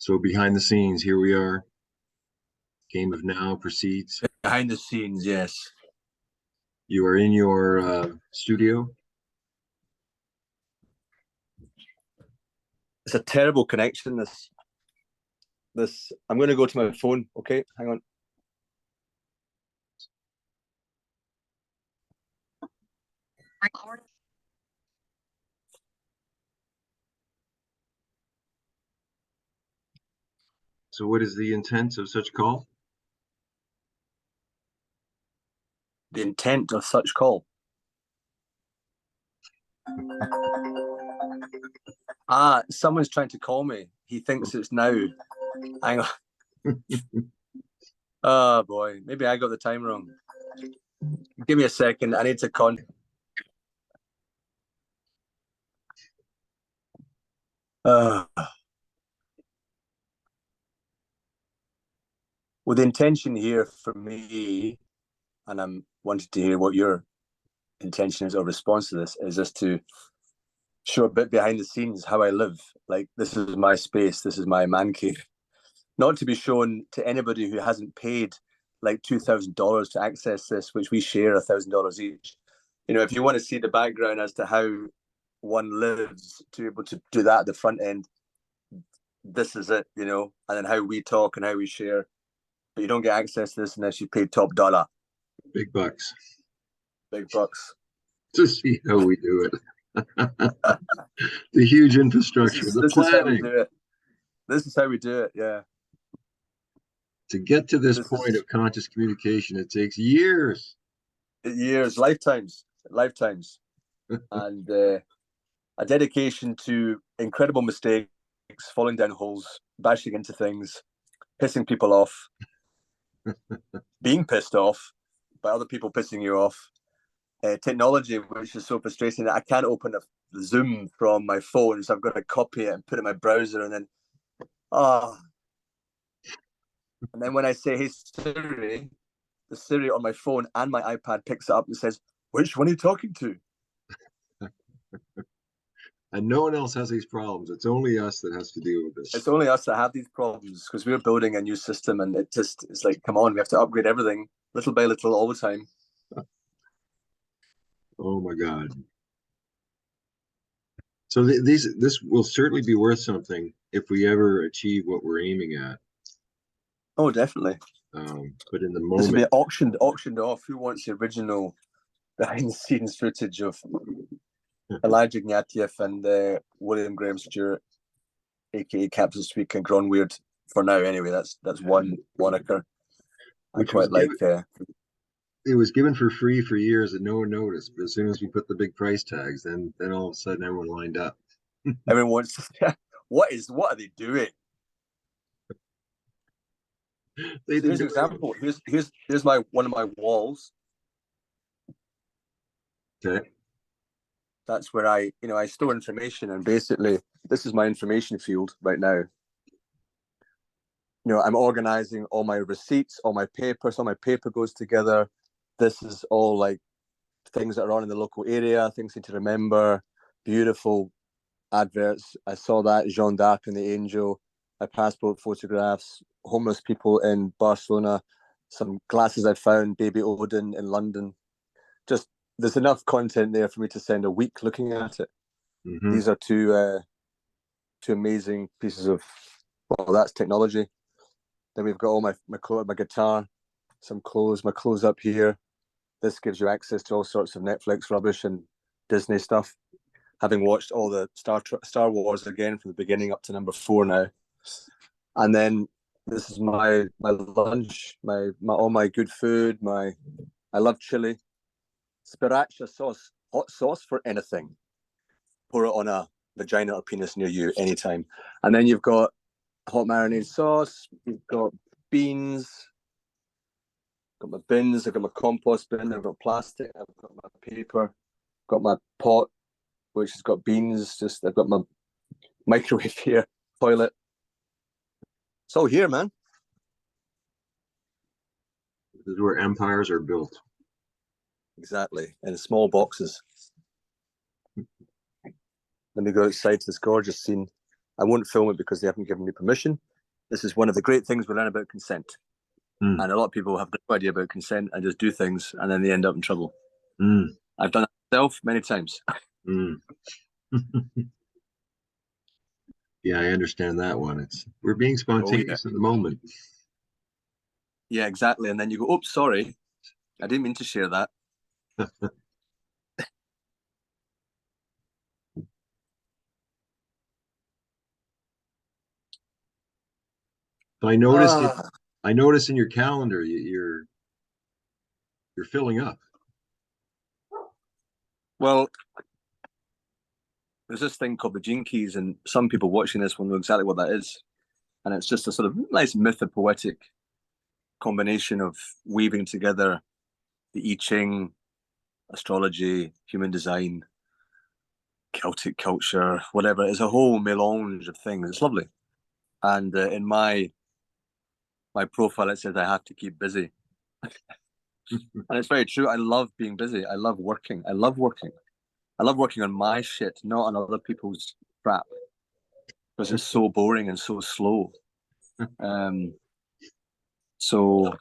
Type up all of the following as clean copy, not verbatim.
So behind the scenes, here we are. Game of now proceeds. Behind the scenes, yes. You are in your studio. It's a terrible connection. This. I'm going to go to my phone. Okay, hang on. So what is the intent of such call? The intent of such call. Someone's trying to call me. He thinks it's now. Hang on. Oh boy, maybe I got the time wrong. Give me a second. I need to well, the intention here for me, and I'm wanting to hear what your intention is or response to this, is just to show a bit behind the scenes how I live. Like, this is my space. This is my man cave. Not to be shown to anybody who hasn't paid like $2,000 to access this, which we share $1,000 each. You know, if you want to see the background as to how one lives, to be able to do that at the front end, this is it, you know, and then how we talk and how we share. But you don't get access to this unless you pay top dollar. Big bucks. Big bucks. To see how we do it. The huge infrastructure, this planning. Is how we do it. This is how we do it, yeah. To get to this point of conscious communication, it takes years. Years, lifetimes. And a dedication to incredible mistakes, falling down holes, bashing into things, pissing people off, being pissed off by other people pissing you off. Technology, which is so frustrating that I can't open a Zoom from my phone, so I've got to copy it and put it in my browser, and then and then when I say, "Hey Siri," the Siri on my phone and my iPad picks it up and says, "Which one are you talking to?" And no one else has these problems. It's only us that has to deal with this. It's only us that have these problems because we're building a new system, and it's like, come on, we have to upgrade everything little by little all the time. Oh my God. So this will certainly be worth something if we ever achieve what we're aiming at. Oh, definitely. But in the moment, this will be auctioned off. Who wants the original behind-the-scenes footage of Elijah Ignatieff and William Graham Stewart, aka Captain Speak and Gron Weird? For now, anyway, that's one moniker. I quite like. It was given for free for years and no one noticed. But as soon as we put the big price tags, then all of a sudden everyone lined up. Everyone wants to. What are they doing? Here's an example. Here's one of my walls. Okay. That's where I store information, and basically this is my information field right now. You know, I'm organizing all my receipts, all my paper. So all my paper goes together. This is all like things that are on in the local area, things to remember, beautiful adverts. I saw that Jeanne d'Arc and the Angel, my passport photographs, homeless people in Barcelona, some glasses I found, Baby Odin in London. Just, there's enough content there for me to spend a week looking at it. Mm-hmm. These are two amazing pieces of, well, that's technology. Then we've got all my guitar, some clothes, my clothes up here. This gives you access to all sorts of Netflix rubbish and Disney stuff. Having watched all the Star Wars again from the beginning up to number 4 now. And then this is my lunch, my all my good food. I love chili, sriracha sauce, hot sauce for anything. Pour it on a vagina or penis near you anytime. And then you've got hot marinade sauce. You've got beans. Got my bins. I've got my compost bin. I've got plastic. I've got my paper. Got my pot, which has got beans. I've got my microwave here, toilet. It's all here, man. This is where empires are built. Exactly, in small boxes. Let me go outside to this gorgeous scene. I won't film it because they haven't given me permission, This is one of the great things we learn about consent. Mm. And a lot of people have no idea about consent and just do things, and then they end up in trouble. Mm. I've done it myself many times. Mm. Yeah, I understand that one. We're being Oh yeah, spontaneous in the moment. yeah, exactly. And then you go, "Oh, sorry, I didn't mean to share that." So I noticed it. Ah, I noticed in your calendar you're filling up. well, there's this thing called the Jinkies, and some people watching this will know exactly what that is. And it's just a sort of nice mythopoetic combination of weaving together the I Ching, astrology, human design, Celtic culture, whatever. It's a whole melange of things. It's lovely. And in my profile, it says I have to keep busy, and it's very true. I love being busy. I love working. I love working. I love working on my shit, not on other people's crap, because it's so boring and so slow. Um, so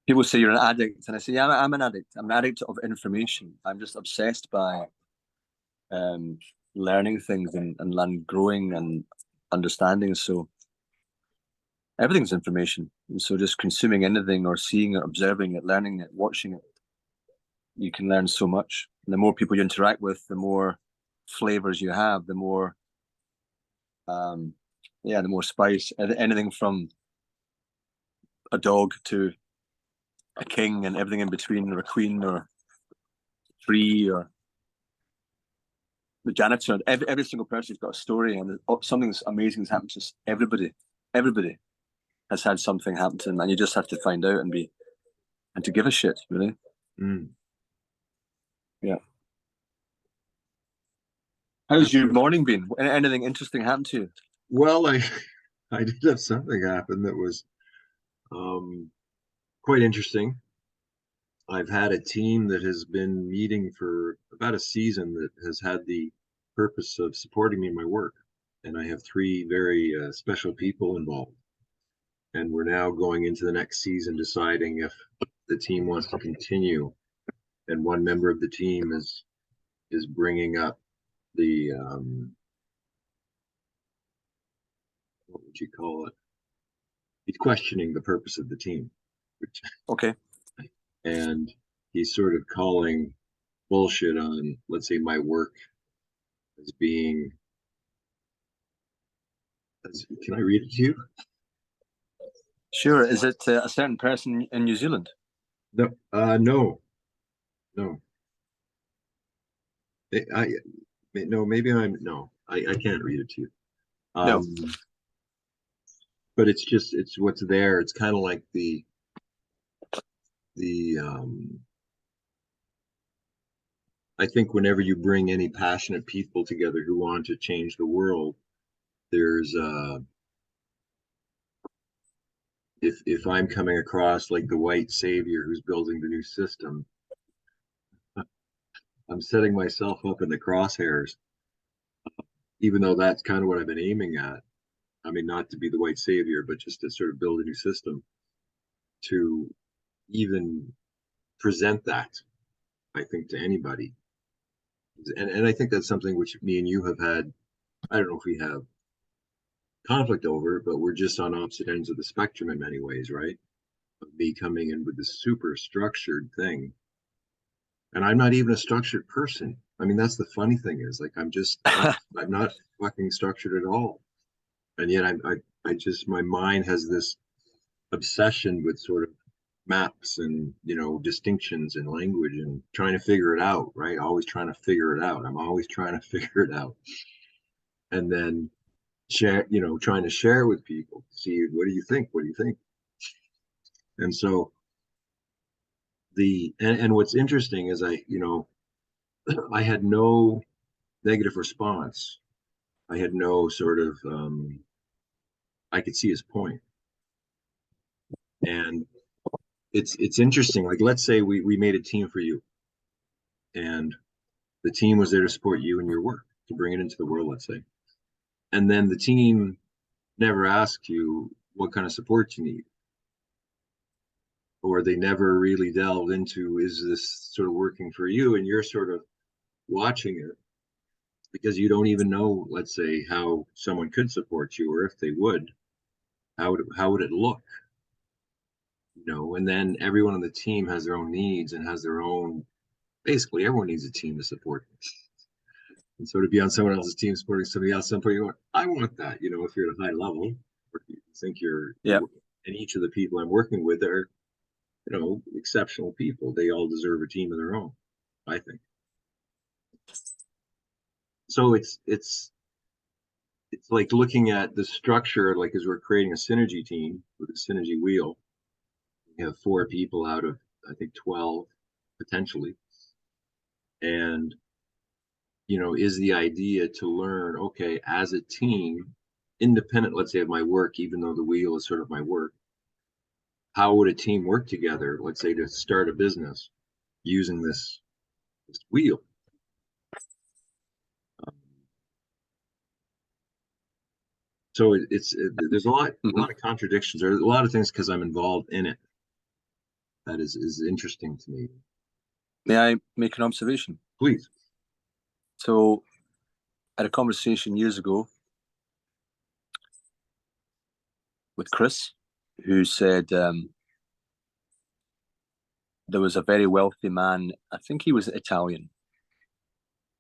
people say you're an addict, and I say, yeah, I'm an addict. I'm an addict of information. I'm just obsessed by um, learning things and growing and understanding. So everything's information. And so just consuming anything or seeing it, observing it, learning it, watching it, you can learn so much. And the more people you interact with, the more flavors you have, the more, um, yeah, the more spice. Anything from a dog to a king and everything in between, or a queen or a tree or the janitor. Every single person's got a story, and something amazing has happened to everybody. Everybody has had something happen to them, and you just have to find out and to give a shit, really. Mm. Yeah. How's your morning been? Anything interesting happened to you? Well, I did have something happen that was um, quite interesting. I've had a team that has been meeting for about a season that has had the purpose of supporting me in my work. And I have three very special people involved. And we're now going into the next season deciding if the team wants to continue. And one member of the team is bringing up the what would you call it? He's questioning the purpose of the team, which, Okay. and he's sort of calling bullshit on, let's say, my work as being. Can I read it to you? Sure. Is it a certain person in New Zealand? No, no, no. I no, maybe I'm no. I can't read it to you. No. But it's what's there. It's kind of like the I think whenever you bring any passionate people together who want to change the world, there's if I'm coming across like the white savior who's building the new system, I'm setting myself up in the crosshairs, even though that's kind of what I've been aiming at. I mean, not to be the white savior, but just to sort of build a new system to even present that, I think, to anybody. And I think that's something which me and you have had. I don't know if we have conflict over, but we're just on opposite ends of the spectrum in many ways, right? Of me coming in with this super structured thing. And I'm not even a structured person. I mean, that's the funny thing is like I'm not fucking structured at all. And yet I just my mind has this obsession with sort of maps and distinctions in language and trying to figure it out, right? Always trying to figure it out. I'm always trying to figure it out. And then share, trying to share with people, see what do you think? What do you think? And so and what's interesting is I had no negative response. I had no sort of I could see his point. And it's interesting. Like let's say we made a team for you and the team was there to support you in your work, to bring it into the world, let's say. And then the team never ask you what kind of support you need, or they never really delved into, is this sort of working for you? And you're sort of watching it because you don't even know, let's say, how someone could support you, or if they would, how would it look? And then everyone on the team has their own needs and has their own, basically everyone needs a team to support them. And so to be on someone else's team supporting somebody else, some point you go, I want that. If you're at a high level, or you think Yeah. and each of the people I'm working with are, exceptional people. They all deserve a team of their own, I think. So it's like looking at the structure, like as we're creating a synergy team with a synergy wheel. We have 4 people out of, I think, 12 potentially. And is the idea to learn, okay, as a team, independent, let's say, of my work, even though the wheel is sort of my work, how would a team work together, let's say, to start a business using this wheel? So there's a lot of contradictions. There's a lot of things because I'm involved in it that is interesting to me. May I make an observation? Please. So, I had a conversation years ago with Chris, who said there was a very wealthy man, I think he was Italian,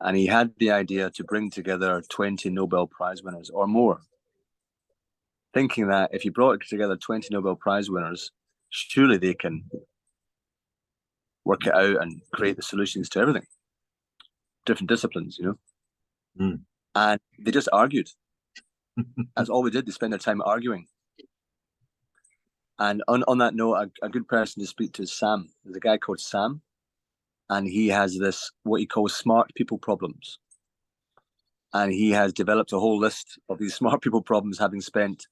and he had the idea to bring together 20 Nobel Prize winners or more, thinking that if you brought together 20 Nobel Prize winners, surely they can work it out and create the solutions to everything. Different disciplines, And they just argued. That's all we did. They spent their time arguing. And on that note, a good person to speak to is Sam. There's a guy called Sam, and he has this, what he calls smart people problems. And he has developed a whole list of these smart people problems, having spent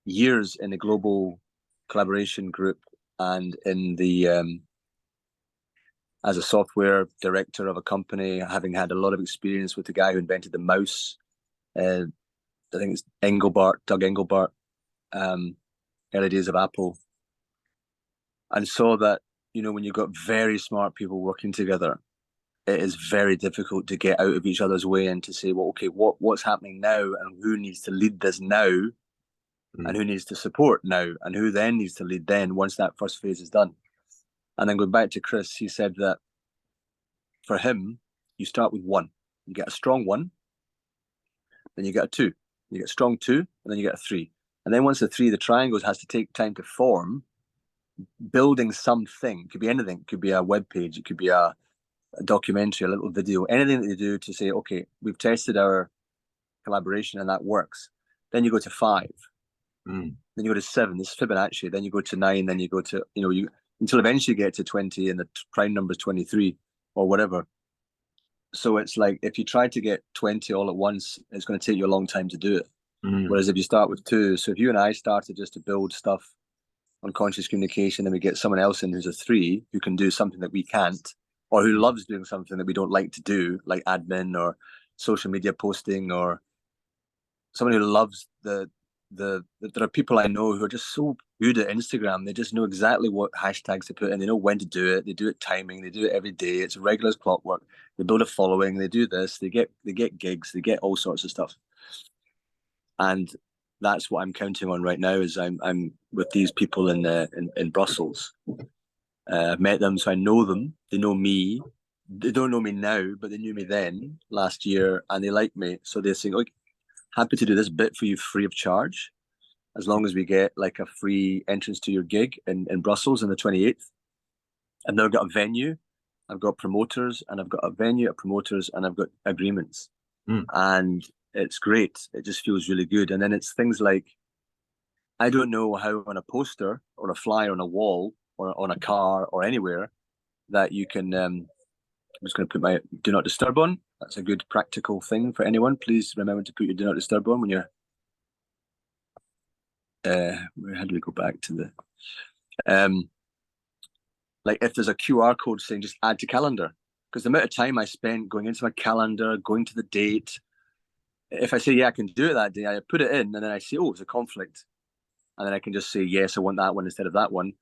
years in a global collaboration group and in the as a software director of a company, having had a lot of experience with the guy who invented the mouse. I think it's Doug Engelbart, early days of Apple, and saw that, when you've got very smart people working together, it is very difficult to get out of each other's way and to say, well, okay, what's happening now, and who needs to lead this now, and who needs to support now, and who then needs to lead then once that first phase is done. And then going back to Chris, he said that for him, you start with 1. You get a strong 1, then you get a 2. You get a strong 2, and then you get a 3. And then once the 3, the triangles has to take time to form, building something. It could be anything. It could be a web page. It could be a documentary, a little video, anything that they do to say, okay, we've tested our collaboration and that works. Then you go to 5. Then you go to 7. This is Fibonacci. Then you go to 9. Then you go to, until eventually you get to 20 and the prime number is 23 or whatever. So it's like, if you try to get 20 all at once, it's going to take you a long time to do it. Whereas if you start with 2, so if you and I started just to build stuff on conscious communication, then we get someone else in who's a 3 who can do something that we can't, or who loves doing something that we don't like to do, like admin or social media posting, or someone who loves there are people I know who are just so good at Instagram. They just know exactly what hashtags to put in. They know when to do it. They do it timing. They do it every day. It's regular as clockwork. They build a following. They do this. They get gigs. They get all sorts of stuff. And that's what I'm counting on right now. Is I'm with these people in Brussels. I've met them, so I know them. They know me. They don't know me now, but they knew me then last year, and they like me. So they're saying, "Look, happy to do this bit for you free of charge, as long as we get like a free entrance to your gig in Brussels on the 28th. I've now got a venue, I've got promoters, and I've got a venue, a promoters, and I've got agreements. And it's great. It just feels really good. And then it's things like, I don't know how on a poster or a flyer on a wall or on a car or anywhere that you can, I'm just going to put my do not disturb on. That's a good practical thing for anyone. Please remember to put your do not disturb on when you're, how do we go back to the, like if there's a QR code saying just add to calendar, because the amount of time I spent going into my calendar, going to the date, if I say, yeah, I can do it that day, I put it in, and then I say, oh, it's a conflict. And then I can just say, yes, I want that one instead of that one.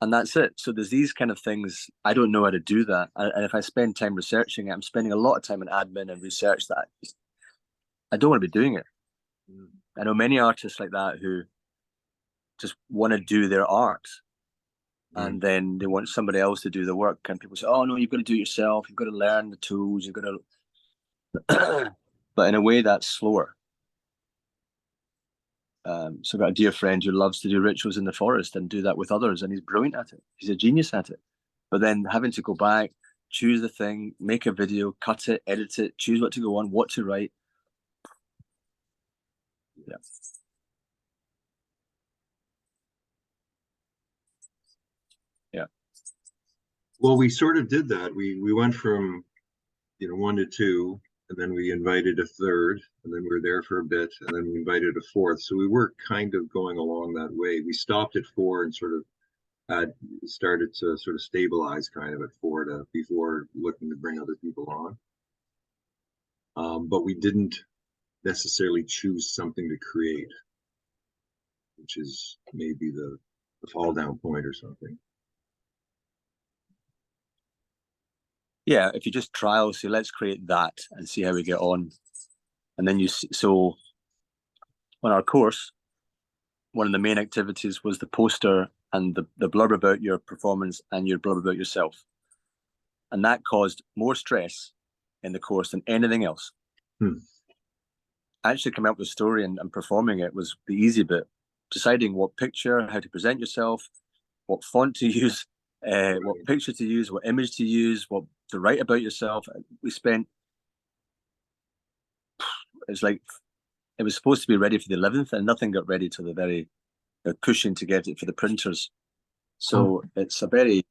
And that's it. So there's these kind of things. I don't know how to do that. And if I spend time researching it, I'm spending a lot of time in admin and research that I don't want to be doing it. I know many artists like that who just want to do their art, and then they want somebody else to do the work. And people say, oh, no, you've got to do it yourself. You've got to learn the tools. You've got to... But in a way, that's slower. So I've got a dear friend who loves to do rituals in the forest and do that with others, and he's brilliant at it. He's a genius at it. But then having to go back, choose the thing, make a video, cut it, edit it, choose what to go on, what to write. Yeah. Yeah. Well, we sort of did that. We went from, 1 to 2, and then we invited a third, and then we were there for a bit, and then we invited a fourth. So we were kind of going along that way. We stopped at 4 and sort of had started to sort of stabilize kind of at 4 before looking to bring other people on. But we didn't necessarily choose something to create, which is maybe the fall down point or something. Yeah, if you just trial, say, let's create that and see how we get on. And then so on our course, one of the main activities was the poster and the blurb about your performance and your blurb about yourself. And that caused more stress in the course than anything else. Actually coming up with a story and performing it was the easy bit. Deciding what picture, how to present yourself, what font to use, what picture to use, what image to use, what to write about yourself. We spent, it's like, it was supposed to be ready for the 11th and nothing got ready till the very pushing to get it for the printers. So it's a very,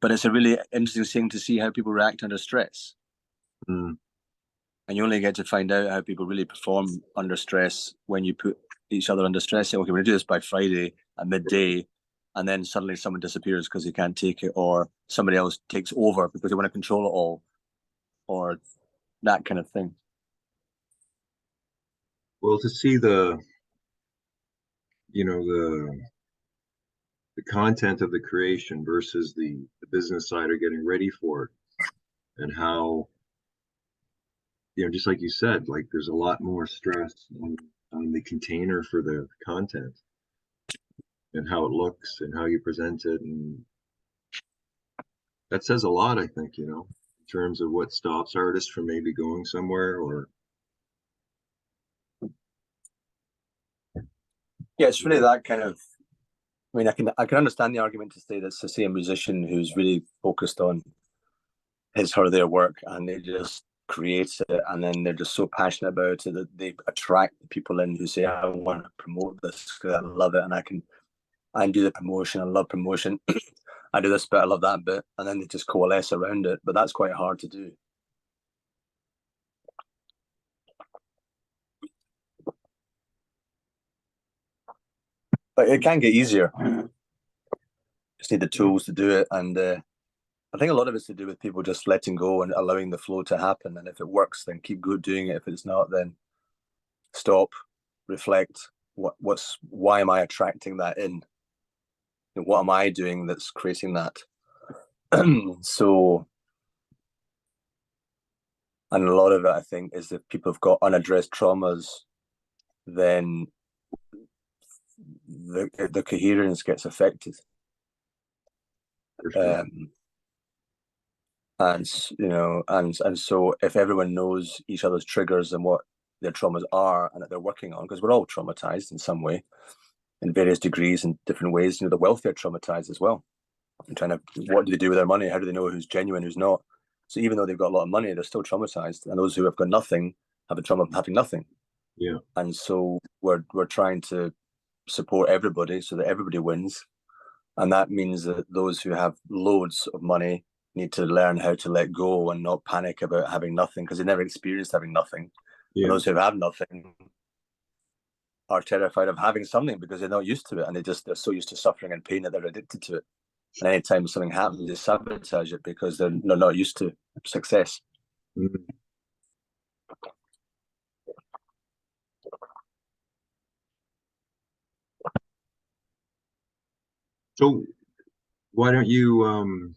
but it's a really interesting thing to see how people react under stress. And you only get to find out how people really perform under stress when you put each other under stress. Say, okay, we're going to do this by Friday at midday. And then suddenly someone disappears because they can't take it, or somebody else takes over because they want to control it all, or that kind of thing. Well, to see the content of the creation versus the business side of getting ready for it, and how, just like you said, like there's a lot more stress on the container for the content and how it looks and how you present it, and that says a lot, I think, in terms of what stops artists from maybe going somewhere. Or yeah, it's really that kind of. I mean, I can understand the argument to say that's the same musician who's really focused on his or their work, and they just create it, and then they're just so passionate about it that they attract people in who say, I want to promote this because I love it, and I do the promotion, I love promotion. I do this bit, I love that bit, and then they just coalesce around it. But that's quite hard to do. But it can get easier. Just need the tools to do it, and I think a lot of it's to do with people just letting go and allowing the flow to happen. And if it works, then keep good doing it. If it's not, then stop, reflect. Why am I attracting that in? And what am I doing that's creating that? So, and a lot of it, I think, is if people have got unaddressed traumas, then the coherence gets affected. sure. And so if everyone knows each other's triggers and what their traumas are and that they're working on, because we're all traumatized in some way, in various degrees and different ways. The wealthy are traumatized as well. And what do they do with their money? How do they know who's genuine, who's not? So even though they've got a lot of money, they're still traumatized. And those who have got nothing have the trauma of having nothing. Yeah. And so we're trying to support everybody so that everybody wins. And that means that those who have loads of money need to learn how to let go and not panic about having nothing, because they never experienced having nothing. Yeah. And those who have nothing are terrified of having something because they're not used to it, and they're so used to suffering and pain that they're addicted to it. And anytime something happens, they sabotage it because they're not used to success. Mm-hmm. So why don't you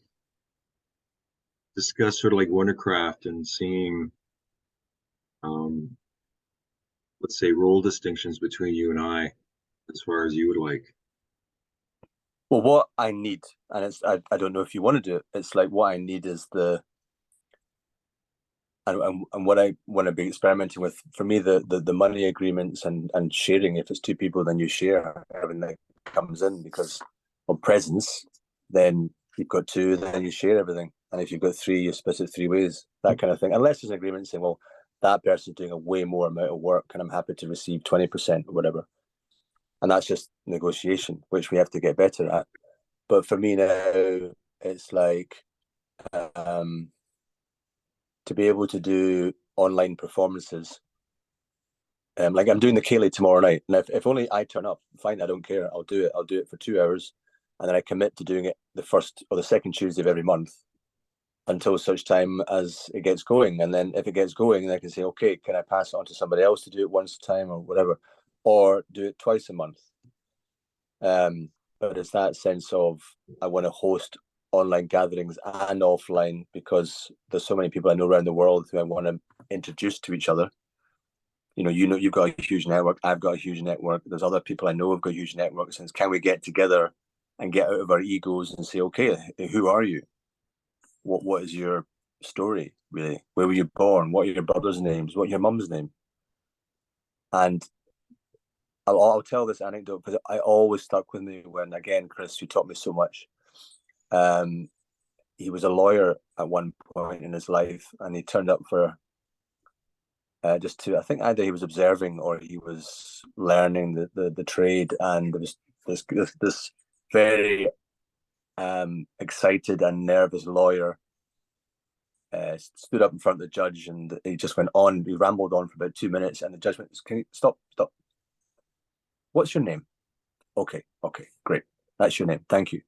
discuss sort of like Wondercraft and seeing um let's say role distinctions between you and I as far as you would like. Well, what I need, and I don't know if you want to do it. It's like what I need is and what I want to be experimenting with. For me, the money agreements and sharing. If it's two people, then you share everything that comes in, because on presence, then you've got two, then you share everything. And if you've got three, you split it three ways, that kind of thing. Unless there's an agreement saying, well, that person's doing a way more amount of work and I'm happy to receive 20% or whatever. And that's just negotiation, which we have to get better at. But for me now, it's like um, to be able to do online performances. Like I'm doing the Kaylee tomorrow night, and if only I turn up, fine, I don't care. I'll do it. I'll do it for 2 hours, and then I commit to doing it the first or the second Tuesday of every month until such time as it gets going. And then if it gets going, then I can say, okay, can I pass it on to somebody else to do it once a time or whatever, or do it twice a month. But it's that sense of I want to host online gatherings and offline, because there's so many people I know around the world who I want to introduce to each other. You've got a huge network. I've got a huge network. There's other people I know have got huge networks. And can we get together and get out of our egos and say, okay, who are you? What is your story, really? Where were you born? What are your brothers' names? What your mum's name? And I'll tell this anecdote because I always stuck with me when, again, Chris, you taught me so much. Um, he was a lawyer at one point in his life, and he turned up for just to, I think either he was observing or he was learning the trade, and there was this very excited and nervous lawyer stood up in front of the judge, and he just went on. He rambled on for about 2 minutes, and the judge went, "Can you stop? Stop. What's your name?" Okay, great. That's your name. Thank you.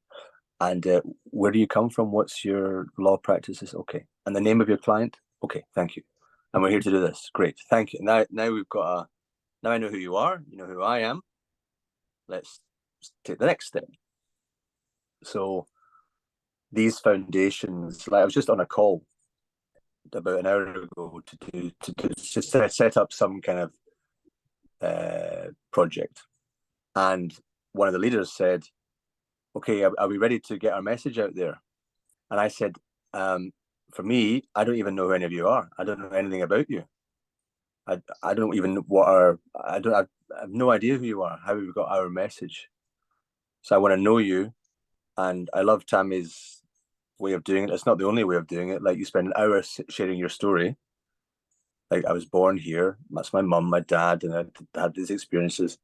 And where do you come from? What's your law practices? Okay. And the name of your client? Okay, thank you. And we're here to do this. Great, thank you. Now we've got a. Now I know who you are. You know who I am. Let's take the next step. So these foundations, like I was just on a call about an hour ago to set up some kind of project, and one of the leaders said, "Okay, are we ready to get our message out there?" And I said, "For me, I don't even know who any of you are. I don't know anything about you. I don't even what our I don't I have no idea who you are. How we got our message. So I want to know you, and I love Tammy's way of doing it. It's not the only way of doing it. Like you spend an hour sharing your story. Like I was born here. That's my mum, my dad, and I had these experiences.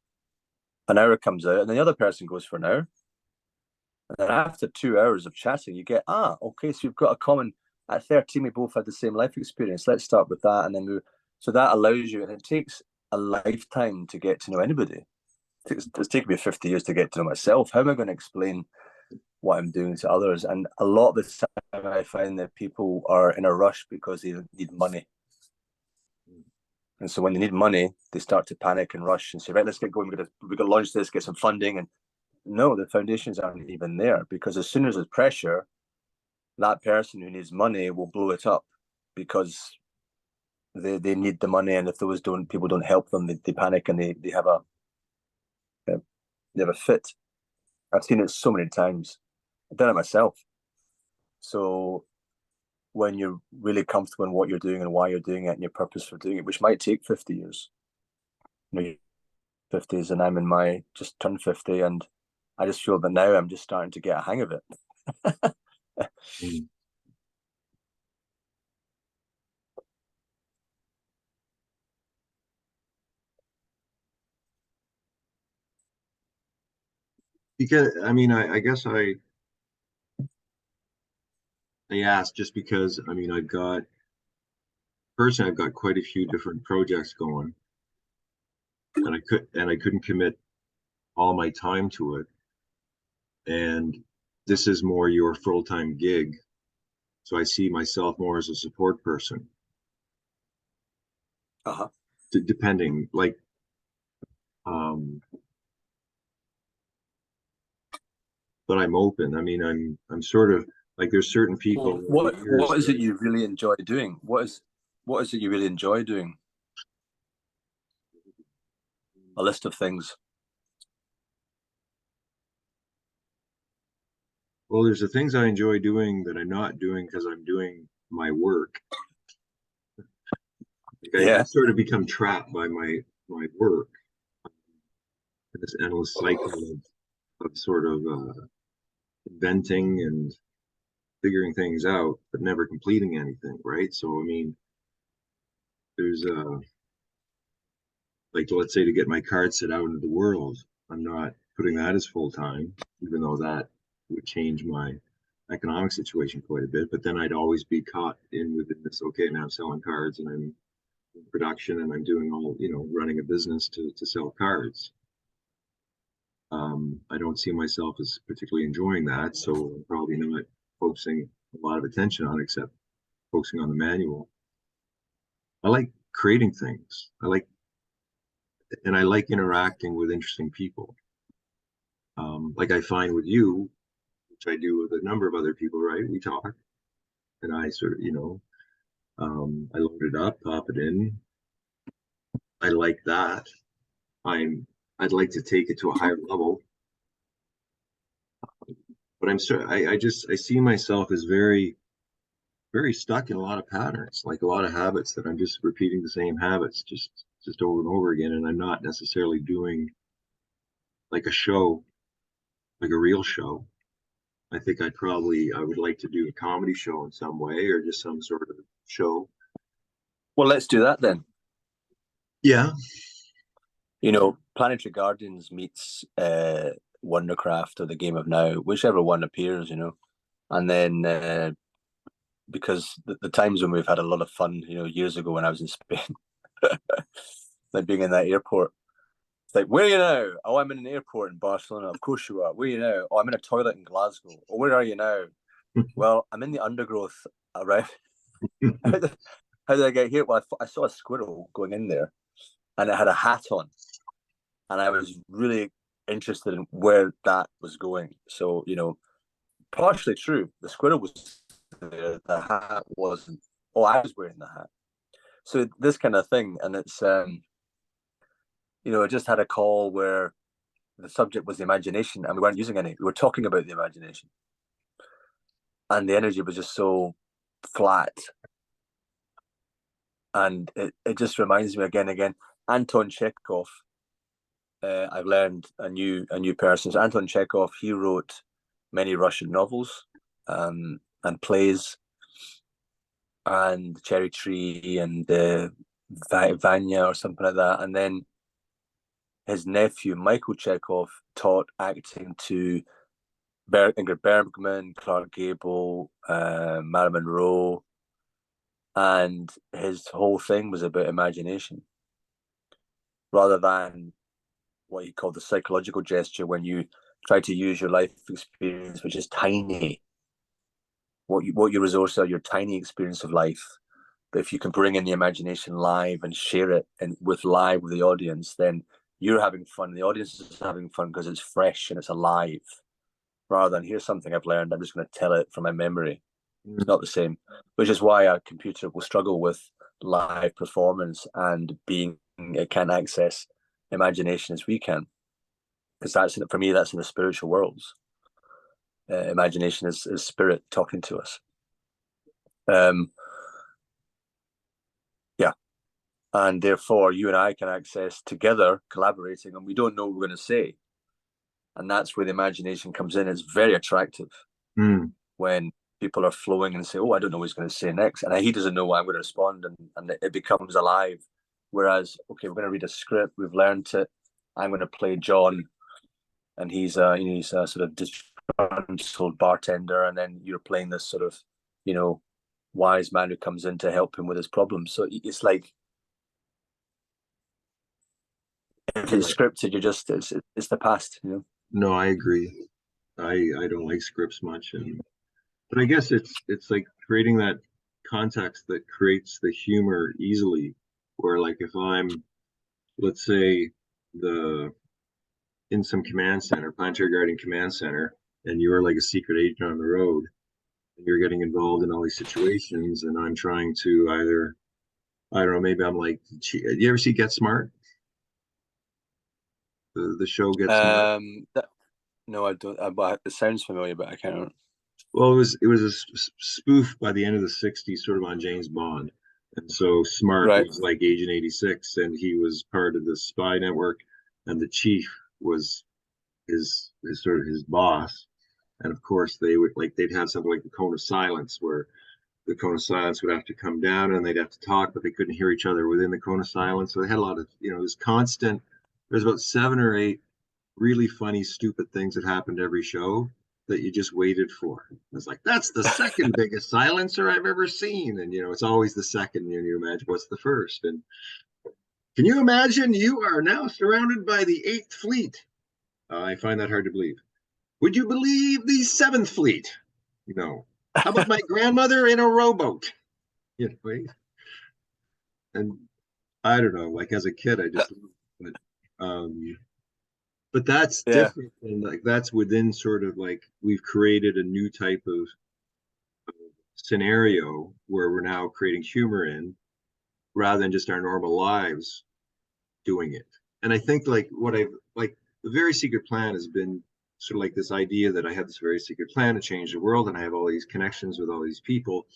An hour comes out, and the other person goes for an hour. And then after 2 hours of chatting, you get, okay, so you've got a common, at 13, we both had the same life experience. Let's start with that and then move. So that allows you, and it takes a lifetime to get to know anybody. It's taken me 50 years to get to know myself. How am I going to explain what I'm doing to others? And a lot of the time I find that people are in a rush because they need money. And so when they need money, they start to panic and rush and say, right, let's get going. We've got to launch this, get some funding. And no, the foundations aren't even there, because as soon as there's pressure, that person who needs money will blow it up because they need the money. And if those people don't help them, they panic and they have a fit. I've seen it so many times. I've done it myself. So when you're really comfortable in what you're doing and why you're doing it and your purpose for doing it, which might take 50 years, 50s, and I'm in my just turned 50, and I just feel that now I'm just starting to get a hang of it. Mm. Because I mean, I guess I asked just because I mean I've got quite a few different projects going, and I couldn't commit all my time to it. And this is more your full-time gig. So I see myself more as a support person, Uh-huh. depending like um but I'm open. I mean, I'm sort of like there's certain people Well, over the what years is that it you really enjoy doing? What is it you really enjoy doing? A list of things. well, there's the things I enjoy doing that I'm not doing because I'm doing my work. Like I Yeah. sort of become trapped by my work, this endless cycle of sort of inventing and figuring things out, but never completing anything, right? So I mean, there's like let's say to get my card set out into the world, I'm not putting that as full time, even though that would change my economic situation quite a bit. But then I'd always be caught in within this. Okay, now I'm selling cards and I'm in production and I'm doing all running a business to sell cards. I don't see myself as particularly enjoying that, so I'm probably not focusing a lot of attention on except focusing on the manual. I like creating things. I like interacting with interesting people. Like I find with you, which I do with a number of other people, right? We talk and I sort of, I load it up, pop it in. I like that. I'd like to take it to a higher level, but I see myself as very stuck in a lot of patterns, like a lot of habits that I'm just repeating the same habits just over and over again, and I'm not necessarily doing like a show, like a real show. I think I would like to do a comedy show in some way or just some sort of show. Well, let's do that then. Yeah. Planetary Guardians meets Wondercraft or the Game of Now, whichever one appears, and then because the times when we've had a lot of fun, years ago when I was in Spain, like being in that airport. It's like, where are you now? Oh, I'm in an airport in Barcelona. Of course you are. Where are you now? Oh, I'm in a toilet in Glasgow. Oh, where are you now? Well, I'm in the undergrowth around. How did I get here? Well, I saw a squirrel going in there and it had a hat on. And I was really interested in where that was going. So, partially true. The squirrel was there, the hat wasn't. Oh, I was wearing the hat. So this kind of thing. And it's, I just had a call where the subject was the imagination and we weren't using any. We were talking about the imagination. And the energy was just so flat. And it just reminds me again, Anton Chekhov. I've learned a new person. So Anton Chekhov, he wrote many Russian novels and plays, and Cherry Tree and Vanya or something like that. And then his nephew Michael Chekhov taught acting to Ingrid Bergman, Clark Gable, Marilyn Monroe, and his whole thing was about imagination rather than what he called the psychological gesture, when you try to use your life experience, which is tiny. What your resources are, your tiny experience of life. But if you can bring in the imagination live and share it and with the audience, then you're having fun. The audience is having fun because it's fresh and it's alive. Rather than here's something I've learned, I'm just going to tell it from my memory. It's not the same, which is why a computer will struggle with live performance and it can't access imagination as we can, because for me that's in the spiritual worlds. Imagination is spirit talking to us. Yeah, and therefore you and I can access together, collaborating, and we don't know what we're going to say, and that's where the imagination comes in. It's very attractive when people are flowing and say, "Oh, I don't know what he's going to say next," and he doesn't know what I'm going to respond, and it becomes alive. Whereas, okay, we're going to read a script, we've learned it. I'm going to play John, and he's a sort of disgruntled bartender, and then you're playing this sort of, wise man who comes in to help him with his problems. So it's like, if it's scripted, it's the past. No, I agree. I don't like scripts much, but I guess it's like creating that context that creates the humor easily. Where like if I'm, let's say, the in some command center, planetary guardian command center, and you're like a secret agent on the road, and you're getting involved in all these situations, and I'm trying to either, I don't know, maybe I'm like, you ever see Get Smart? The show Get Smart. No, I don't. It sounds familiar, but I can't remember. Well, it was a spoof by the end of the '60s, sort of on James Bond, and so Smart Right. was like Agent 86, and he was part of the spy network, and the chief was his sort of his boss, and of course they would like they'd have something like the cone of silence, where the cone of silence would have to come down and they'd have to talk, but they couldn't hear each other within the cone of silence. So they had a lot of, this constant. There's about 7 or 8 really funny, stupid things that happened every show that you just waited for. It's like, that's the second biggest silencer I've ever seen. And, it's always the second. And you imagine what's the first. And can you imagine you are now surrounded by the Eighth Fleet? I find that hard to believe. Would you believe the Seventh Fleet? No. How about my grandmother in a rowboat? Right? And I don't know, like as a kid, I just, but, but that's Yeah. different. And like that's within sort of like we've created a new type of scenario where we're now creating humor in rather than just our normal lives doing it. And I think like what I've like the very secret plan has been sort of like this idea that I have this very secret plan to change the world and I have all these connections with all these people.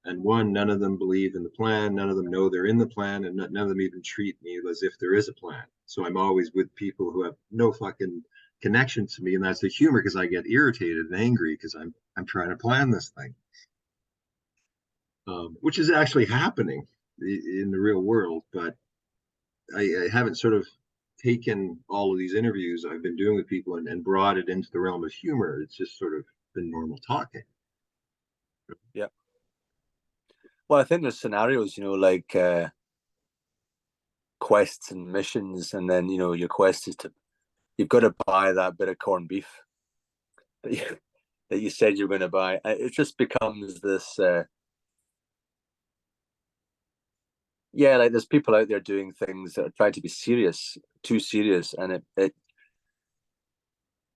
And one, none of them believe in the plan, none of them know they're in the plan, and none of them even treat me as if there is a plan. So I'm always with people who have no fucking connection to me, and that's the humor because I get irritated and angry because I'm trying to plan this thing, which is actually happening in the real world. But I haven't sort of taken all of these interviews I've been doing with people and brought it into the realm of humor. It's just sort of been normal talking. Yeah. Well, I think there's scenarios, like quests and missions, and then your quest is you've got to buy that bit of corned beef that you said you're going to buy. It just becomes this. Yeah, like there's people out there doing things that are trying to be serious, too serious, and it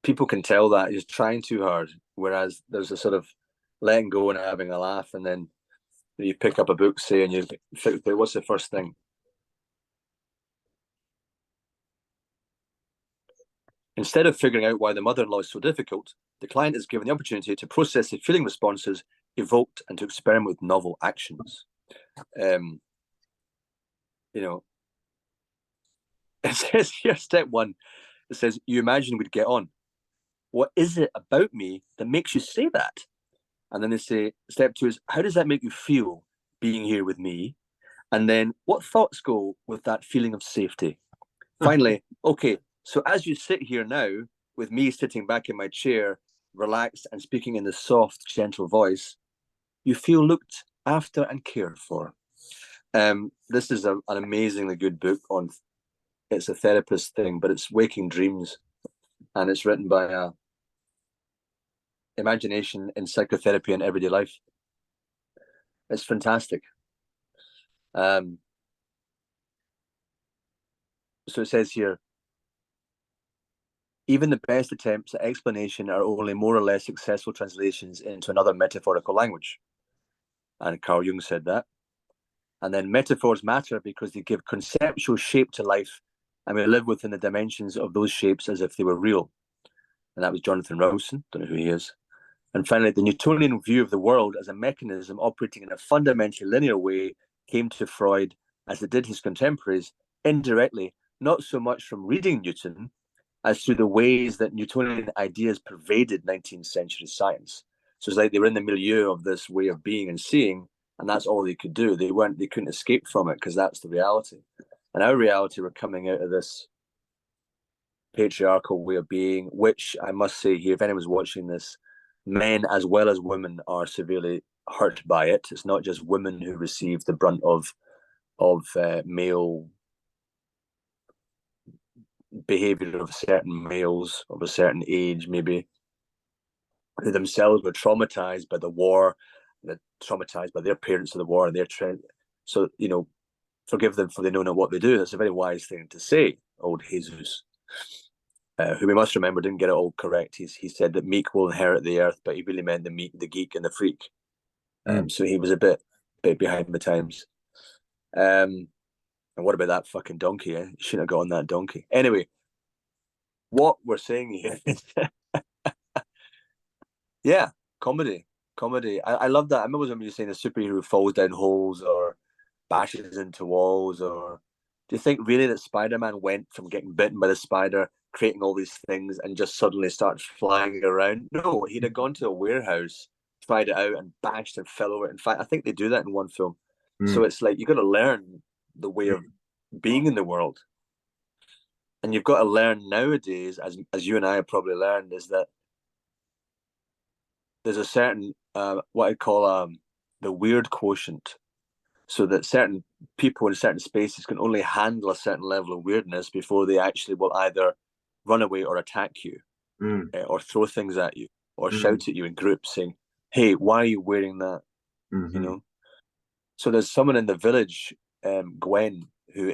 people can tell that he's trying too hard. Whereas there's a sort of letting go and having a laugh, and then you pick up a book, say, and you what's the first thing? Instead of figuring out why the mother-in-law is so difficult, the client is given the opportunity to process the feeling responses evoked and to experiment with novel actions. Um, it says here, step 1, it says, you imagine we'd get on. What is it about me that makes you say that? And then they say, step 2 is, how does that make you feel being here with me? And then what thoughts go with that feeling of safety? Finally, okay, so as you sit here now, with me sitting back in my chair, relaxed and speaking in the soft, gentle voice, you feel looked after and cared for. This is an amazingly good book on, it's a therapist thing, but it's Waking Dreams, and it's written by a imagination in psychotherapy and everyday life. It's fantastic. So it says here, even the best attempts at explanation are only more or less successful translations into another metaphorical language. And Carl Jung said that. And then metaphors matter because they give conceptual shape to life, and we live within the dimensions of those shapes as if they were real. And that was Jonathan Rowson, don't know who he is. And finally, the Newtonian view of the world as a mechanism operating in a fundamentally linear way came to Freud, as it did his contemporaries, indirectly, not so much from reading Newton, as through the ways that Newtonian ideas pervaded 19th century science. So it's like they were in the milieu of this way of being and seeing, and that's all they could do. They couldn't escape from it because that's the reality. And our reality, we're coming out of this patriarchal way of being, which I must say here, if anyone's watching this, men as well as women are severely hurt by it. It's not just women who receive the brunt of male behavior of certain males of a certain age, maybe, who themselves were traumatized by the war, traumatized by their parents of the war, and their trend. So, forgive them for they know not what they do. That's a very wise thing to say, old Jesus. who we must remember didn't get it all correct. He said that meek will inherit the earth, but he really meant the meek, the geek, and the freak. So he was a bit behind the times. And what about that fucking donkey? Eh? You shouldn't have got on that donkey. Anyway, what we're saying here is, yeah, comedy. I love that. I remember when you were saying a superhero falls down holes or bashes into walls, or do you think really that Spider-Man went from getting bitten by the spider, creating all these things, and just suddenly starts flying around? No, he'd have gone to a warehouse, tried it out, and bashed and fell over it. In fact, I think they do that in one film. So it's like you got to learn the way of being in the world, and you've got to learn nowadays, as you and I have probably learned, is that there's a certain what I call the weird quotient, so that certain people in certain spaces can only handle a certain level of weirdness before they actually will either run away or attack you, or throw things at you, or shout at you in groups saying, "Hey, why are you wearing that?" You know. So there's someone in the village, Gwen, who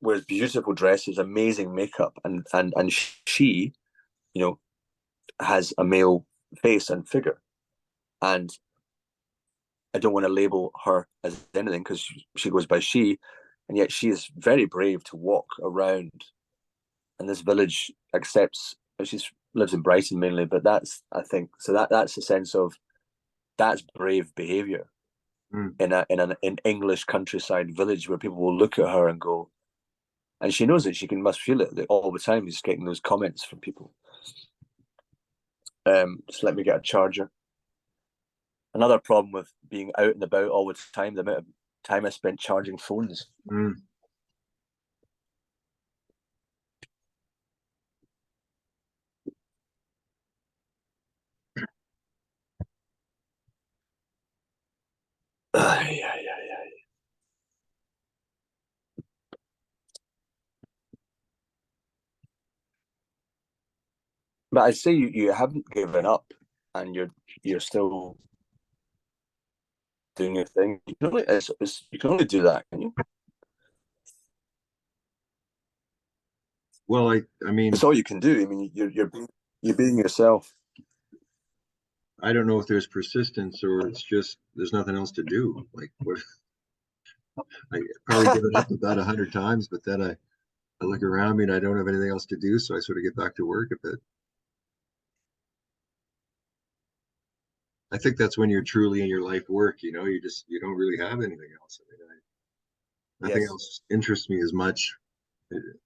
wears beautiful dresses, amazing makeup, and she, you know, has a male face and figure, and I don't want to label her as anything because she goes by she, and yet she is very brave to walk around. And this village accepts. She lives in Brighton mainly, but that's, I think, so that's a sense of that's brave behaviour in an English countryside village where people will look at her and go, and she knows it. She must feel it all the time. She's getting those comments from people. Just let me get a charger. Another problem with being out and about all the time, the amount of time I spent charging phones. But I say you haven't given up, and you're still doing your thing. You can only do that, can you? Well, I mean, It's all you can do. I mean, you're being yourself. I don't know if there's persistence or it's just there's nothing else to do. Like what I probably give it up about 100 times, but then I look around me and I don't have anything else to do, so I sort of get back to work a bit. I think that's when you're truly in your life work, you don't really have anything else. I mean, nothing Yes. else interests me as much.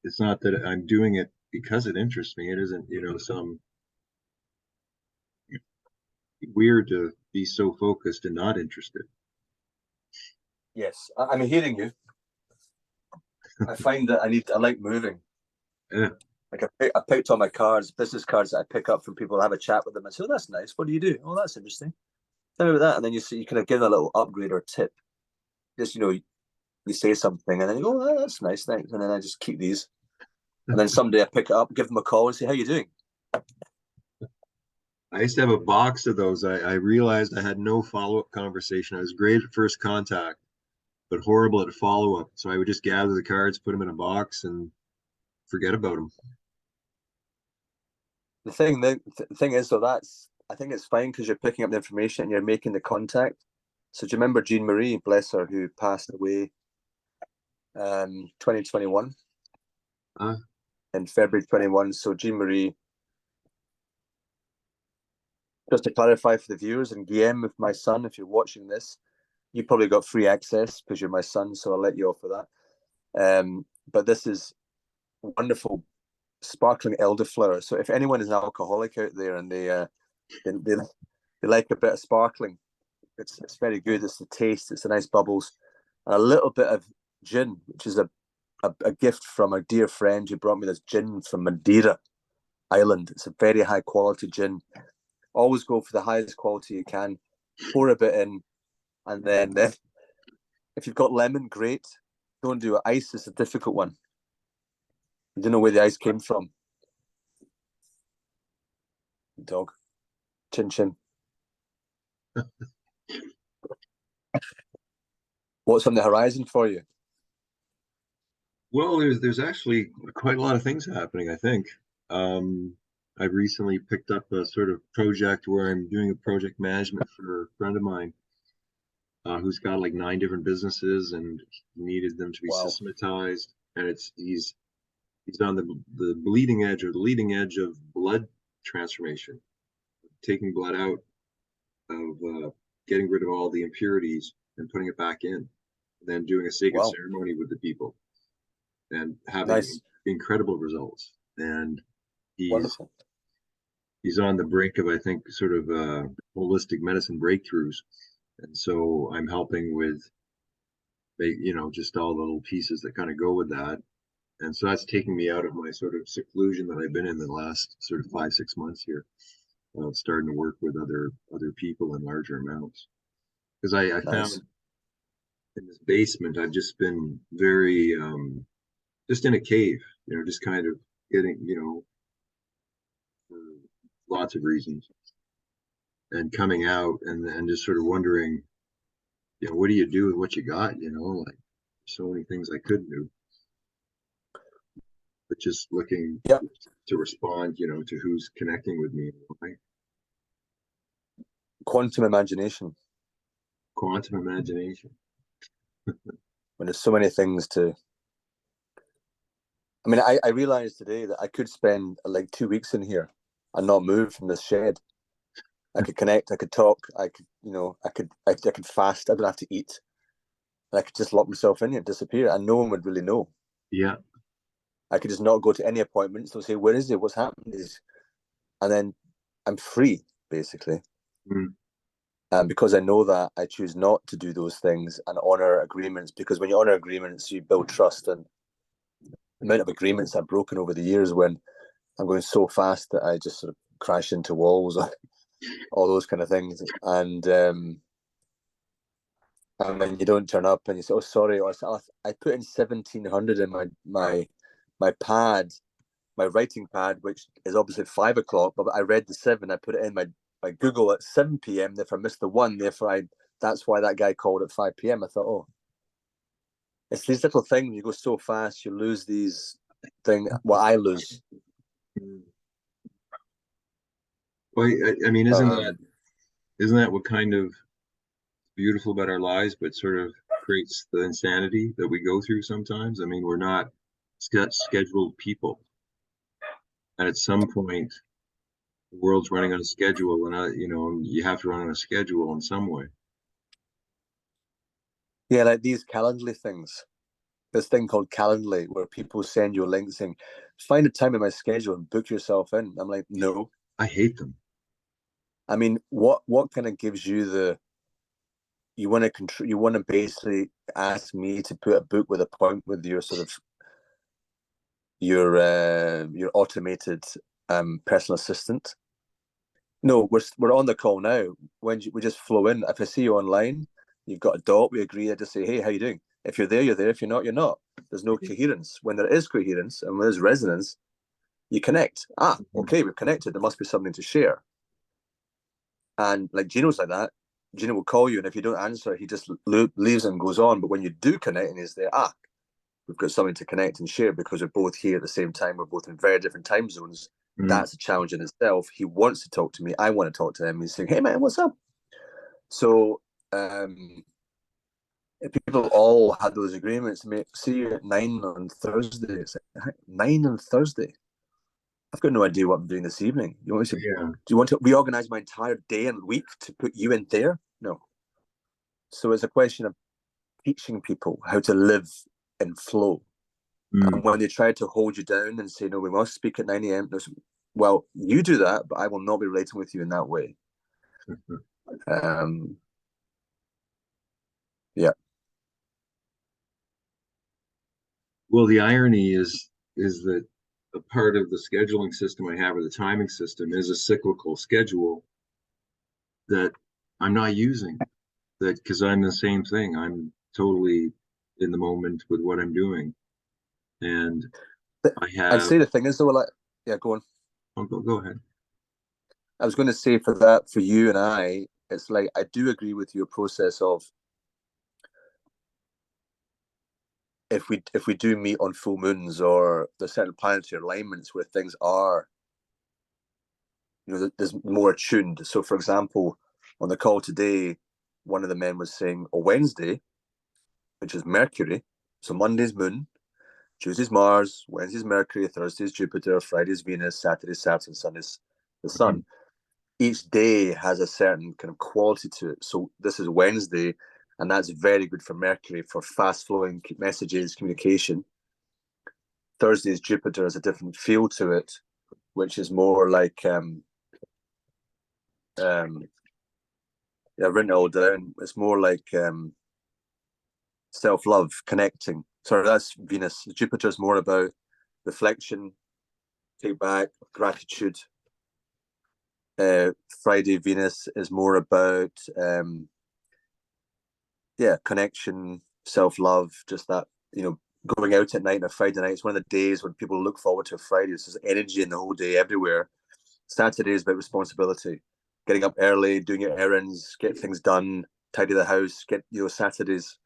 It's not that I'm doing it because it interests me. It isn't, some weird to be so focused and not interested. Yes. I'm hearing you. I find that I like moving. Yeah. Like I picked all my cards, business cards that I pick up from people. I have a chat with them. I say, "Oh, that's nice. What do you do? Oh, that's interesting. Tell me about that." And then you kind of give them a little upgrade or tip. Just you say something, and then you go, "Oh, that's nice, thanks." And then I just keep these. And then someday I pick it up, give them a call, and say, "How you doing?" I used to have a box of those. I realized I had no follow-up conversation. I was great at first contact, but horrible at follow-up. So I would just gather the cards, put them in a box, and forget about them. The thing is, though, I think it's fine because you're picking up the information and you're making the contact. So do you remember Jean Marie, bless her, who passed away 2021 in February 21? So Jean Marie, just to clarify for the viewers, and Guillaume, with my son, if you're watching this, you probably got free access because you're my son, so I'll let you off for that. But this is wonderful, sparkling elderflower. So if anyone is an alcoholic out there and they like a bit of sparkling, it's very good. It's the taste. It's the nice bubbles, and a little bit of gin, which is a gift from a dear friend who brought me this gin from Madeira Island. It's a very high quality gin. Always go for the highest quality you can. Pour a bit in, and then if you've got lemon, great. Don't do it. Ice is a difficult one. You don't know where the ice came from. Dog. Chin chin. What's on the horizon for you? Well, there's actually quite a lot of things happening, I think. Um, I've recently picked up a sort of project where I'm doing a project management for a friend of mine who's got like 9 different businesses and he needed them to be Wow. systematized. And he's on the bleeding edge or the leading edge of blood transformation, taking blood out of getting rid of all the impurities and putting it back in, and then doing a sacred Wow. ceremony with the people and having Nice. incredible results. And he's Wonderful. he's on the brink of, I think, sort of holistic medicine breakthroughs. And so I'm helping with, just all the little pieces that kind of go with that. And so that's taking me out of my sort of seclusion that I've been in the last sort of 5, 6 months here, starting to work with other people in larger amounts. Because I Nice. found in this basement, I've just been very just in a cave, just kind of getting, for lots of reasons, and coming out and just sort of wondering, what do you do with what you got? Like so many things I could do, but just looking Yep. to respond, to who's connecting with me. Quantum imagination. Quantum imagination. When there's so many things to. I mean, I realized today that I could spend like 2 weeks in here and not move from this shed. I could connect. I could talk. I could, I could fast. I don't have to eat. And I could just lock myself in here and disappear, and no one would really know. Yeah. I could just not go to any appointments. They'll say, "Where is it? What's happened?" And then I'm free, basically. Mm. And because I know that, I choose not to do those things and honor agreements. Because when you honor agreements, you build trust. And the amount of agreements I've broken over the years when I'm going so fast that I just sort of crash into walls, all those kind of things. And when you don't turn up and you say, "Oh, sorry," or I put in 1,700 in my pad, my writing pad, which is obviously 5 o'clock, but I read the 7. I put it in my Google at 7 p.m. Therefore, I missed the 1. Therefore, that's why that guy called at 5 p.m. I thought, oh, it's these little things. You go so fast, you lose these things. Well, I lose. Mm. Well, I mean, Um, isn't that what kind of beautiful about our lives, but sort of creates the insanity that we go through sometimes? I mean, we're not scheduled people, and at some point, the world's running on a schedule, and you have to run on a schedule in some way. yeah, like these Calendly things. This thing called Calendly, where people send you a link saying, "Find a time in my schedule and book yourself in." I'm like, no. I hate them. I mean, what kind of gives you the you want to control? You want to basically ask me to put a book with a point with your sort of your automated personal assistant. No, we're on the call now. When we just flow in. If I see you online, you've got a dot. We agree. I just say, "Hey, how you doing?" If you're there, you're there. If you're not, you're not. There's no coherence. When there is coherence and when there's resonance, you connect. Ah, Mhm. okay, we've connected. There must be something to share. And like Gino's like that. Gino will call you, and if you don't answer, he just leaves and goes on. But when you do connect and he's there, we've got something to connect and share because we're both here at the same time. We're both in very different time zones. Mm. That's a challenge in itself. He wants to talk to me. I want to talk to him. He's saying, "Hey man, what's up?" So if people all had those agreements, mate, see you at 9 on Thursday. It's like, 9 on Thursday. I've got no idea what I'm doing this evening. You want me to? Yeah. Do you want to reorganize my entire day and week to put you in there? No. So it's a question of teaching people how to live in flow. Mm. And when they try to hold you down and say, "No, we must speak at 9 a.m." Well, you do that, but I will not be relating with you in that way. Um, yeah. Well, the irony is that a part of the scheduling system I have, or the timing system, is a cyclical schedule that I'm not using. That because I'm the same thing. I'm totally in the moment with what I'm doing, and I I'd have. say the thing is, though, like, yeah, go on. Oh, go ahead. I was going to say for that, for you and I, it's like I do agree with your process of if we do meet on full moons, or there's certain planetary alignments where things are, there's more attuned. So, for example, on the call today, one of the men was saying, on Wednesday, which is Mercury, so Monday's Moon, Tuesday's Mars, Wednesday's Mercury, Thursday's Jupiter, Friday's Venus, Saturday's Saturn, Sunday's the Sun. Each day has a certain kind of quality to it. So this is Wednesday, and that's very good for Mercury, for fast flowing messages, communication. Thursday's Jupiter has a different feel to it, which is more like I've written it all down. It's more like self-love, connecting. Sorry, that's Venus. Jupiter's more about reflection, take back, gratitude. Friday Venus is more about connection, self-love, just that, going out at night on a Friday night. It's one of the days when people look forward to a Friday. There's energy in the whole day everywhere. Saturday is about responsibility, getting up early, doing your errands, get things done, tidy the house, Saturdays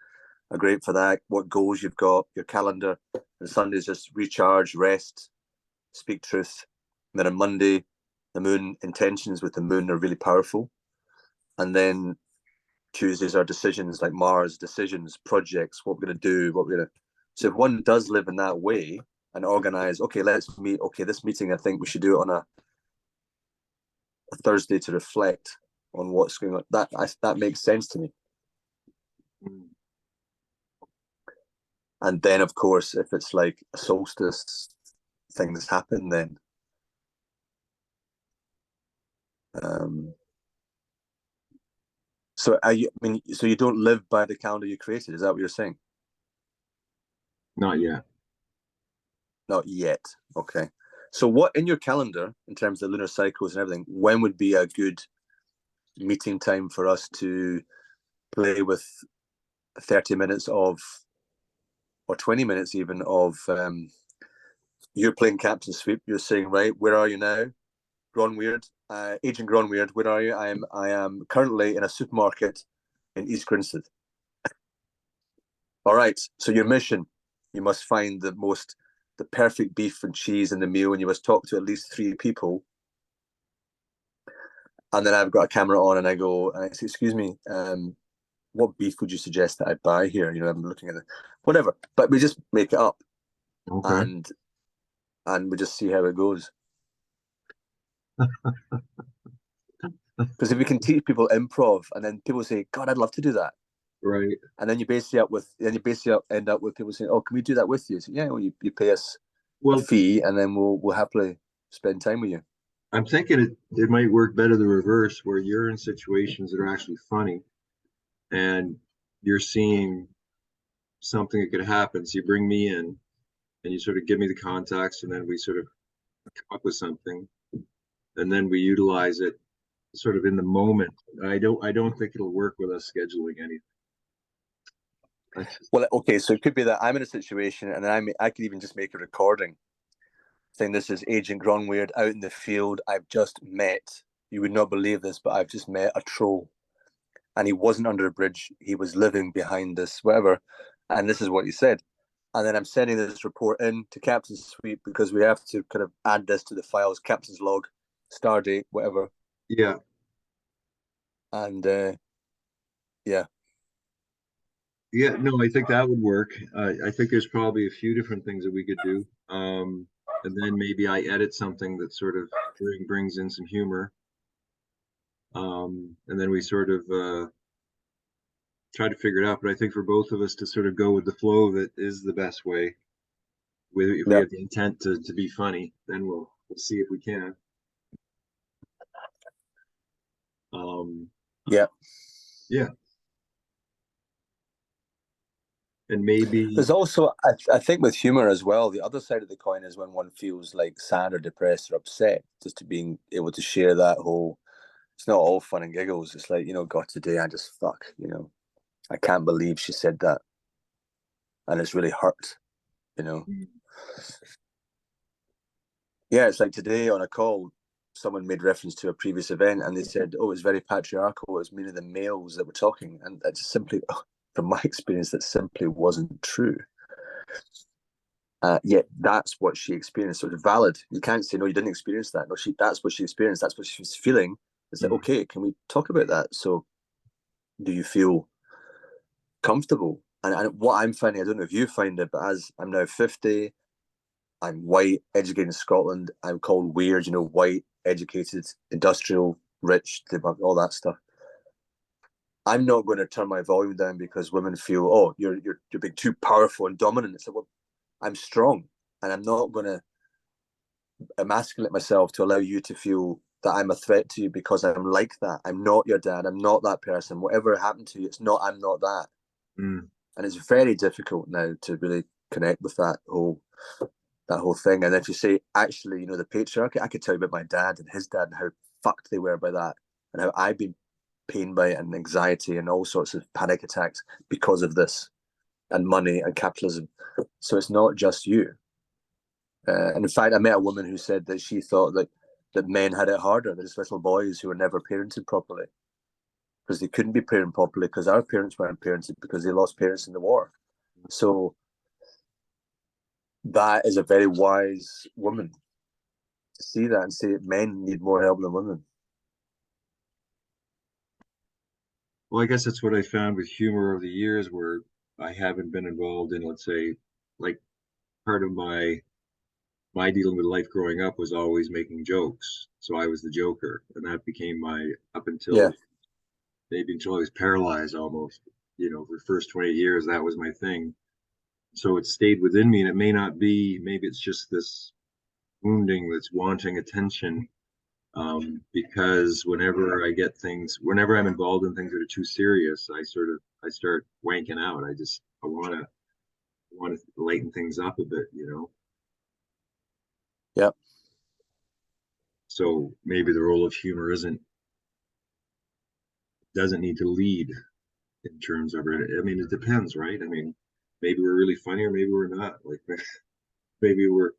are great for that. What goals you've got, your calendar. And Sundays just recharge, rest, speak truth. And then on Monday, the moon, intentions with the moon are really powerful. And then Tuesdays are decisions, like Mars, decisions, projects, what we're going to do, what we're going to. So if one does live in that way and organize, okay, let's meet. Okay, this meeting, I think we should do it on a Thursday to reflect on what's going on. That makes sense to me. And then, of course, if it's like a solstice, things happen then. So so you don't live by the calendar you created? Is that what you're saying? Not yet. Not yet. Okay. So what in your calendar, in terms of lunar cycles and everything, when would be a good meeting time for us to play with 30 minutes of, or 20 minutes even of, you're playing Captain Sweep. You're saying, right, where are you now? Gronweird, Agent Gronweird, where are you? I am currently in a supermarket in East Grinstead. All right. So your mission, you must find the perfect beef and cheese in the meal, and you must talk to at least 3 people. And then I've got a camera on, and I go, and I say, excuse me, what beef would you suggest that I buy here? I'm looking at it, whatever. But we just make it up, Okay. and we just see how it goes. Because if we can teach people improv, and then people say, God, I'd love to do that. Right. And then you basically end up with people saying, oh, can we do that with you? So, yeah, well, you pay us a fee, and then we'll happily spend time with you. I'm thinking it might work better the reverse, where you're in situations that are actually funny and you're seeing something that could happen. So you bring me in and you sort of give me the context, and then we sort of come up with something, and then we utilize it sort of in the moment. I don't think it'll work with us scheduling anything. Well, okay, so it could be that I'm in a situation, and I could even just make a recording saying, this is Agent Gronweird out in the field. I've just met, you would not believe this, but I've just met a troll. And he wasn't under a bridge. He was living behind this, whatever. And this is what he said. And then I'm sending this report in to Captain Sweep, because we have to kind of add this to the files, Captain's log, star date, whatever. Yeah. And yeah. Yeah, no, I think that would work. I think there's probably a few different things that we could do. And then maybe I edit something that sort of brings in some humor. And then we sort of try to figure it out. But I think for both of us to sort of go with the flow of it is the best way. If we have the intent to be funny, then we'll see if we can. Yeah. Yeah. And maybe there's also, I think with humor as well, the other side of the coin is when one feels like sad or depressed or upset, just to being able to share that whole, it's not all fun and giggles. It's like, God, today I just I can't believe she said that. And it's really hurt, Yeah, it's like today on a call, someone made reference to a previous event, and they said, oh, it's very patriarchal. It's mainly the males that were talking. And that just simply, from my experience, that simply wasn't true. Yet that's what she experienced. So it's valid. You can't say no, you didn't experience that. No, that's what she experienced. That's what she was feeling. It's like, Mm. okay, can we talk about that? So, do you feel comfortable? And what I'm finding, I don't know if you find it, but as I'm now 50, I'm white, educated in Scotland. I'm called weird, white, educated, industrial, rich, all that stuff. I'm not going to turn my volume down because women feel, oh, you're being too powerful and dominant. It's like, well, I'm strong, and I'm not going to emasculate myself to allow you to feel that I'm a threat to you because I'm like that. I'm not your dad. I'm not that person. Whatever happened to you, I'm not that. Mm. And it's very difficult now to really connect with that whole thing. And if you say, actually, the patriarchy, I could tell you about my dad and his dad and how fucked they were by that, and how I've been pained by it and anxiety and all sorts of panic attacks because of this, and money and capitalism. So it's not just you. And in fact, I met a woman who said that she thought that men had it harder. There's little boys who were never parented properly because they couldn't be parented properly because our parents weren't parented because they lost parents in the war. So that is a very wise woman to see that and say men need more help than women. Well, I guess that's what I found with humor over the years, where I haven't been involved in, let's say, like part of my dealing with life growing up was always making jokes. So I was the joker, and that became my up Yeah, until maybe until I was paralyzed almost. For the first 20 years, that was my thing. So it stayed within me, and it may not be. Maybe it's just this wounding that's wanting attention. Because whenever I'm involved in things that are too serious, I start wanking out. I want to lighten things up a bit. yeah, So maybe the role of humor doesn't need to lead in terms of it. I mean, it depends, right? I mean, maybe we're really funny or maybe we're not. Like maybe we're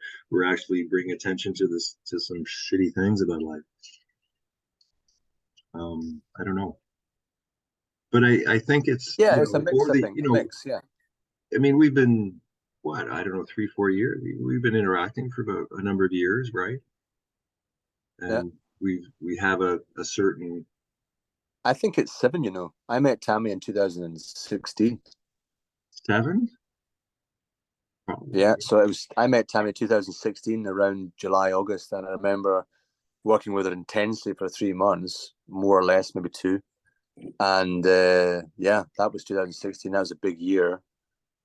actually bringing attention to some shitty things about life. I don't know. But I think it's, yeah. It's a mix, over I the, think. A mix, yeah, I mean, we've been, what, I don't know, 3, 4 years. We've been interacting for about a number of years, right? yeah. And we have a certain I think it's 7. I met Tammy in 2016. 7, Yeah, probably. so I met Tammy in 2016 around July, August, and I remember working with her intensely for 3 months, more or less, maybe two. And yeah, that was 2016. That was a big year.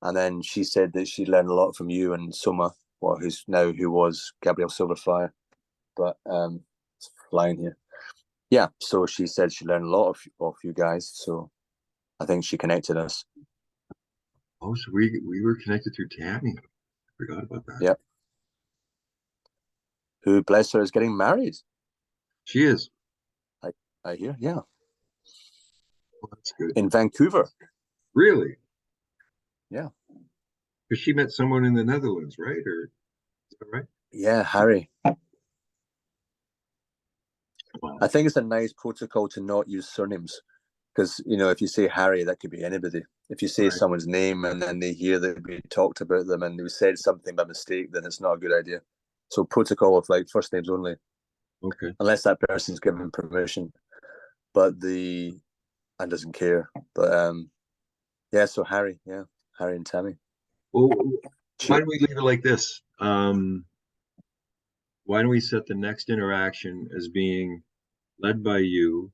And then she said that she learned a lot from you and Soma, well, who was Gabrielle Silverfire, but it's flying here. Yeah, so she said she learned a lot of you guys. So I think she connected us. Oh, so we were connected through Tammy. I forgot about that. Yeah, who bless her is getting married. She is. I I hear. Yeah, Oh, that's good. in Vancouver. Really? Yeah, Because she met someone in the Netherlands, right? Or is that right? yeah, Harry. Wow. I think it's a nice protocol to not use surnames because if you say Harry, that could be anybody. If you say Right. someone's name and then they hear that we talked about them and they said something by mistake, then it's not a good idea. So protocol of like first names only, Okay. unless that person's given permission. But the and doesn't care. But yeah. So Harry, yeah, Harry and Tammy. Well, why Cheers. don't we leave it like this? Why don't we set the next interaction as being led by you,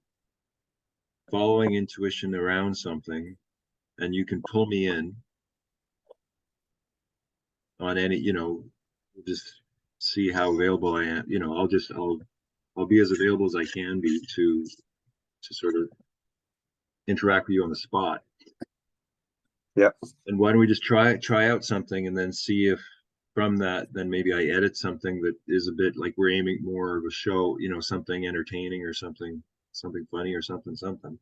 following intuition around something, and you can pull me in on any, just see how available I am. I'll be as available as I can be to sort of interact with you on the spot. Yeah. And why don't we just try out something and then see if from that, then maybe I edit something that is a bit like we're aiming more of a show, something entertaining or something funny or something.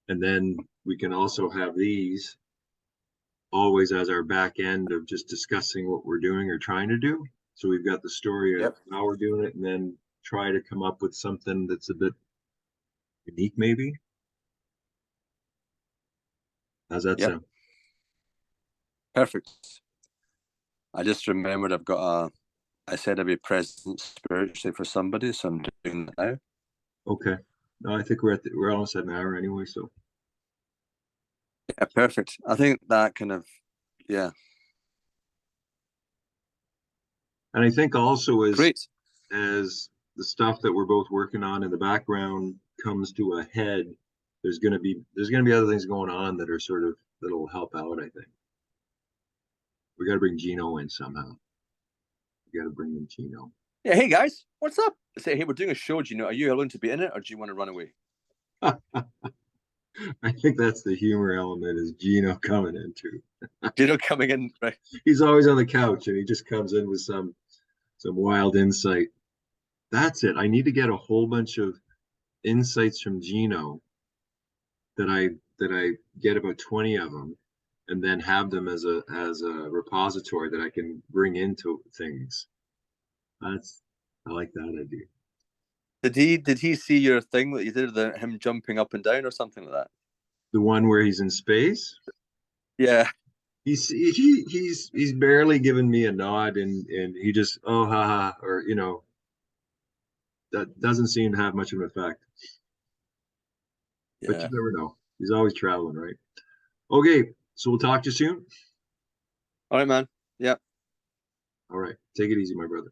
And then we can also have these always as our back end of just discussing what we're doing or trying to do. So we've got the story of Yep. how we're doing it, and then try to come up with something that's a bit unique, maybe. How's that Yep. sound? Perfect. I just remembered I said I'd be present spiritually for somebody, so I'm doing that now. Okay. No, I think we're almost at an hour anyway, so. Yeah, perfect. I think that kind of, yeah. And I think also Great. as the stuff that we're both working on in the background comes to a head, there's gonna be other things going on that are sort of that'll help out, I think. We gotta bring Gino in somehow. We gotta bring in Gino. Yeah, hey guys, what's up? I say, hey, we're doing a show. Do you know, are you willing to be in it or do you want to run away? I think that's the humor element is Gino coming into. Do you know coming in? Right. He's always on the couch and he just comes in with some wild insight. That's it. I need to get a whole bunch of insights from Gino that I get about 20 of them and then have them as a repository that I can bring into things. That's I like that idea. Did he see your thing that you did, him jumping up and down or something like that? The one where he's in space, Yeah. he's barely given me a nod and he just oh ha or that doesn't seem to have much of an effect. But Yeah. you never know. He's always traveling, right? Okay, so we'll talk to you soon. All right, man. Yeah. All right, take it easy, my brother.